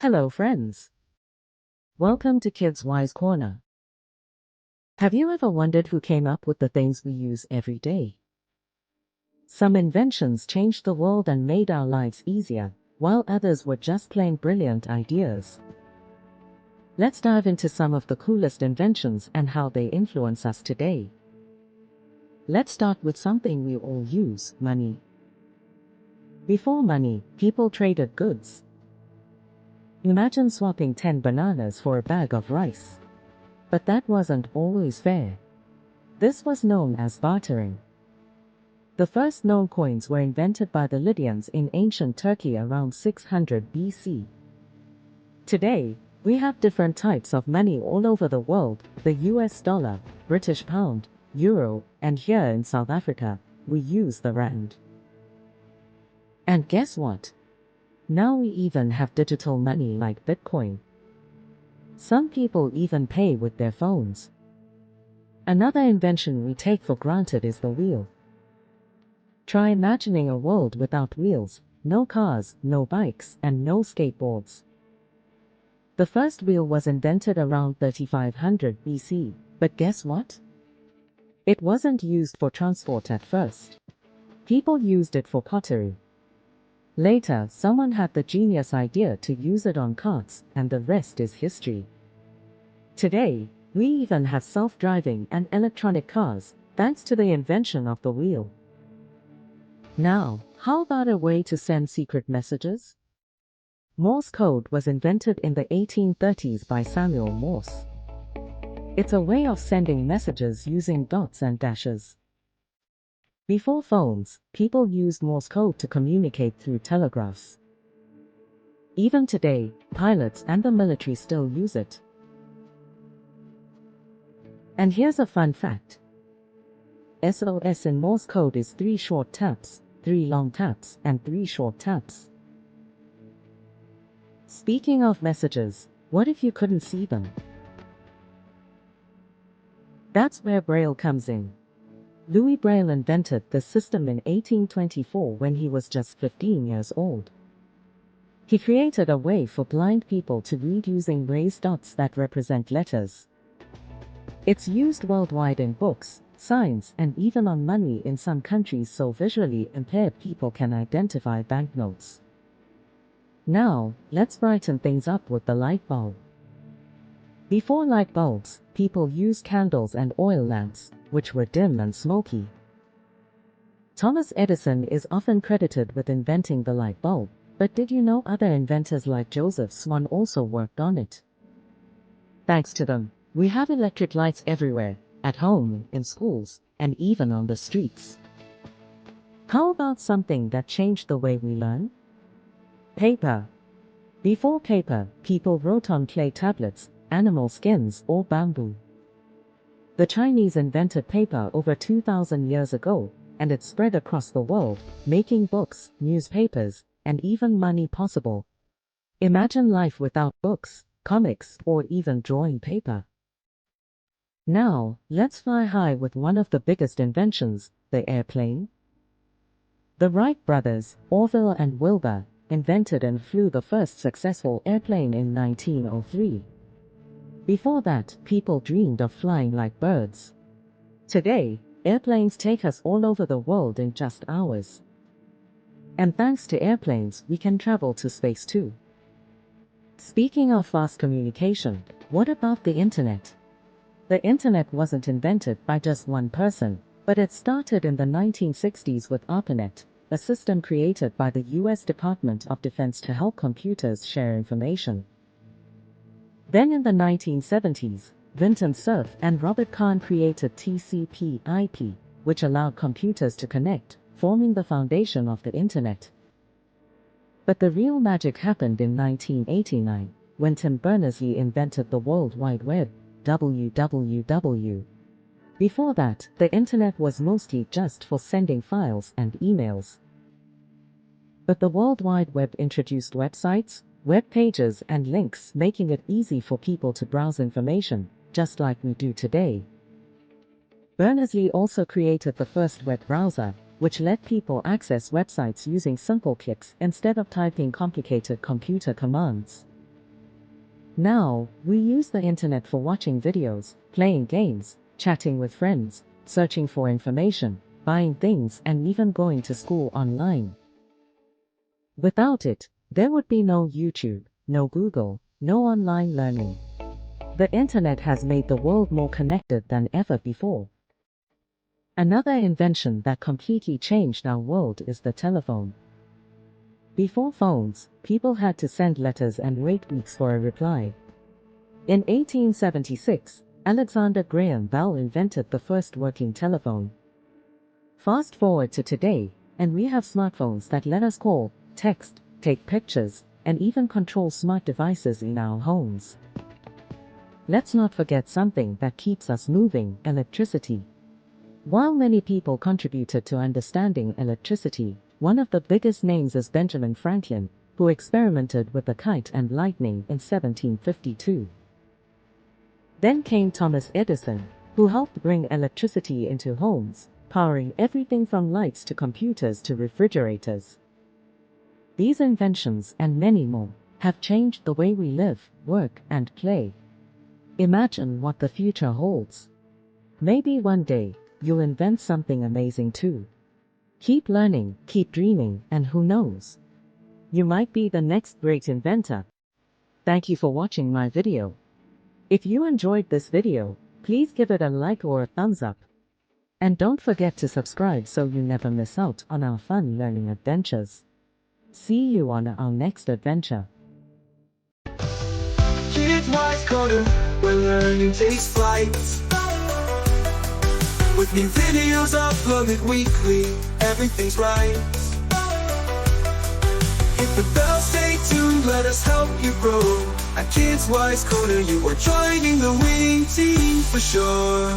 Hello, friends. Welcome to Kids Wise Corner. Have you ever wondered who came up with the things we use every day? Some inventions changed the world and made our lives easier, while others were just plain brilliant ideas. Let's dive into some of the coolest inventions and how they influence us today. Let's start with something we all use: money. Before money, people traded goods. Imagine swapping 10 bananas for a bag of rice. But that wasn't always fair. This was known as bartering. The first known coins were invented by the Lydians in ancient Turkey around 600 BC. Today, we have different types of money all over the world: the US dollar, British pound, euro, and here in South Africa, we use the rand. And guess what? Now we even have digital money like Bitcoin. Some people even pay with their phones. Another invention we take for granted is the wheel. Try imagining a world without wheels: no cars, no bikes, and no skateboards. The first wheel was invented around 3500 BC, but guess what? It wasn't used for transport at first. People used it for pottery. Later, someone had the genius idea to use it on carts, and the rest is history. Today, we even have self-driving and electronic cars, thanks to the invention of the wheel. Now, how about a way to send secret messages? Morse code was invented in the 1830s by Samuel Morse. It's a way of sending messages using dots and dashes. Before phones, people used Morse code to communicate through telegraphs. Even today, pilots and the military still use it. And here's a fun fact. SOS in Morse code is 3 short taps, 3 long taps, and 3 short taps. Speaking of messages, what if you couldn't see them? That's where Braille comes in. Louis Braille invented the system in 1824 when he was just 15 years old. He created a way for blind people to read using raised dots that represent letters. It's used worldwide in books, signs, and even on money in some countries so visually impaired people can identify banknotes. Now, let's brighten things up with the light bulb. Before light bulbs, people used candles and oil lamps, which were dim and smoky. Thomas Edison is often credited with inventing the light bulb, but did you know other inventors like Joseph Swan also worked on it? Thanks to them, we have electric lights everywhere, at home, in schools, and even on the streets. How about something that changed the way we learn? Paper. Before paper, people wrote on clay tablets, animal skins, or bamboo. The Chinese invented paper over 2,000 years ago, and it spread across the world, making books, newspapers, and even money possible. Imagine life without books, comics, or even drawing paper. Now, let's fly high with one of the biggest inventions, the airplane. The Wright brothers, Orville and Wilbur, invented and flew the first successful airplane in 1903. Before that, people dreamed of flying like birds. Today, airplanes take us all over the world in just hours. And thanks to airplanes, we can travel to space too. Speaking of fast communication, what about the internet? The internet wasn't invented by just one person, but it started in the 1960s with ARPANET, a system created by the US Department of Defense to help computers share information. Then in the 1970s, Vinton Cerf and Robert Kahn created TCP/IP, which allowed computers to connect, forming the foundation of the internet. But the real magic happened in 1989, when Tim Berners-Lee invented the World Wide Web, WWW. Before that, the internet was mostly just for sending files and emails. But the World Wide Web introduced websites, web pages, and links, making it easy for people to browse information, just like we do today. Berners-Lee also created the first web browser, which let people access websites using simple clicks instead of typing complicated computer commands. Now, we use the internet for watching videos, playing games, chatting with friends, searching for information, buying things, and even going to school online. Without it, there would be no YouTube, no Google, no online learning. The internet has made the world more connected than ever before. Another invention that completely changed our world is the telephone. Before phones, people had to send letters and wait weeks for a reply. In 1876, Alexander Graham Bell invented the first working telephone. Fast forward to today, and we have smartphones that let us call, text, take pictures, and even control smart devices in our homes. Let's not forget something that keeps us moving: electricity. While many people contributed to understanding electricity, one of the biggest names is Benjamin Franklin, who experimented with the kite and lightning in 1752. Then came Thomas Edison, who helped bring electricity into homes, powering everything from lights to computers to refrigerators. These inventions, and many more, have changed the way we live, work, and play. Imagine what the future holds. Maybe one day, you'll invent something amazing too. Keep learning, keep dreaming, and who knows? You might be the next great inventor. Thank you for watching my video. If you enjoyed this video, please give it a like or a thumbs up. And don't forget to subscribe so you never miss out on our fun learning adventures. See you on our next adventure. Kid Wise Corner, where learning takes flight. With new videos uploaded weekly, everything's right. Hit the bell, stay tuned, let us help you grow. At Kids Wise Corner, you are joining the winning team for sure.